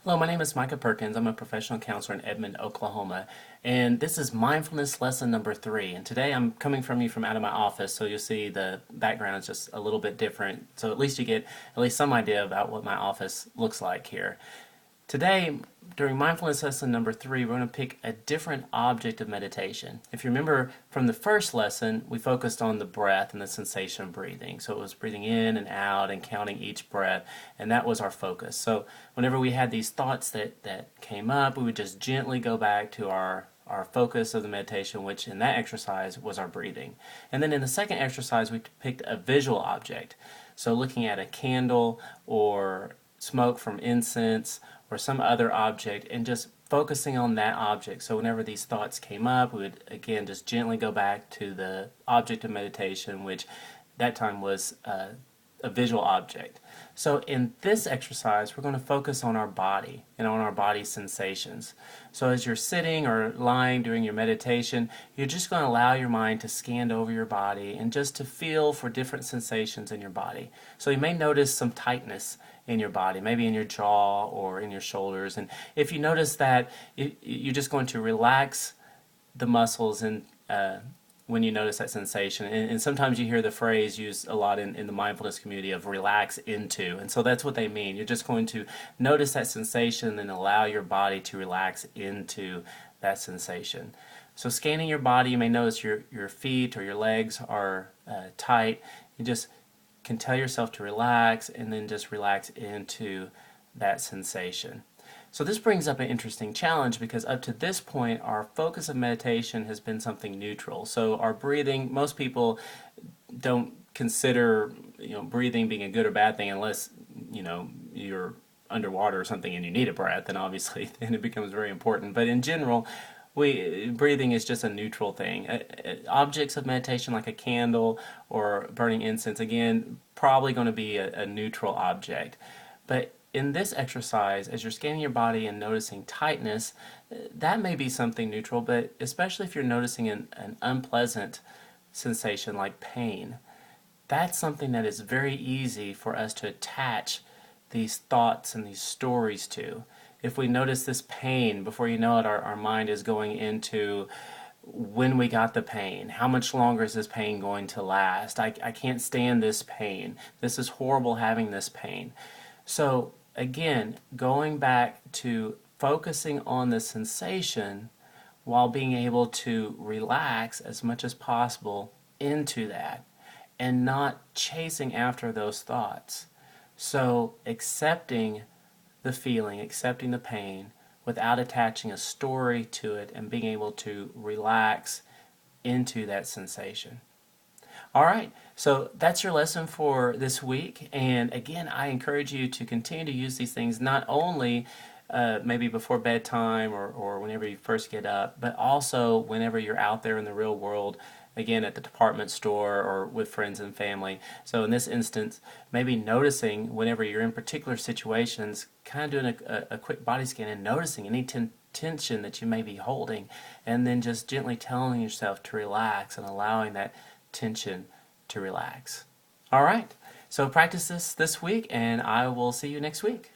Hello, my name is Micah Perkins. I'm a professional counselor in Edmond, Oklahoma, and this is Mindfulness Lesson number 3. And today I'm coming from you from out of my office, so you'll see the background is just a little bit different, so at least you get at least some idea about what my office looks like here. Today, during Mindfulness Lesson number 3, we're going to pick a different object of meditation. If you remember from the first lesson, we focused on the breath and the sensation of breathing. So it was breathing in and out and counting each breath, and that was our focus. So whenever we had these thoughts that came up, we would just gently go back to our focus of the meditation, which in that exercise was our breathing. And then in the second exercise, we picked a visual object. So looking at a candle or smoke from incense or some other object and just focusing on that object. So whenever these thoughts came up, we would again just gently go back to the object of meditation, which that time was a visual object. So in this exercise, we're going to focus on our body and on our body sensations. So as you're sitting or lying during your meditation, you're just going to allow your mind to scan over your body and just to feel for different sensations in your body. So you may notice some tightness in your body, maybe in your jaw or in your shoulders. And if you notice that, you're just going to relax the muscles and when you notice that sensation. And sometimes you hear the phrase used a lot in the mindfulness community of relax into. And so that's what they mean. You're just going to notice that sensation and allow your body to relax into that sensation. So scanning your body, you may notice your feet or your legs are tight. You just can tell yourself to relax and then just relax into that sensation. So this brings up an interesting challenge because up to this point our focus of meditation has been something neutral. So our breathing, most people don't consider breathing being a good or bad thing unless you're underwater or something and you need a breath, and obviously then it becomes very important. But in general, breathing is just a neutral thing. Objects of meditation like a candle or burning incense, again, probably going to be a neutral object. But in this exercise, as you're scanning your body and noticing tightness, that may be something neutral, but especially if you're noticing an unpleasant sensation like pain, that's something that is very easy for us to attach these thoughts and these stories to. If we notice this pain, before you know it, our mind is going into when we got the pain. How much longer is this pain going to last? I can't stand this pain. This is horrible having this pain. So again, going back to focusing on the sensation while being able to relax as much as possible into that and not chasing after those thoughts. So accepting the feeling, accepting the pain without attaching a story to it and being able to relax into that sensation. All right, so that's your lesson for this week. And again, I encourage you to continue to use these things not only maybe before bedtime or whenever you first get up, but also whenever you're out there in the real world, again at the department store or with friends and family. So in this instance, maybe noticing whenever you're in particular situations, kind of doing a quick body scan and noticing any tension that you may be holding, and then just gently telling yourself to relax and allowing that tension to relax. All right, so practice this week, and I will see you next week.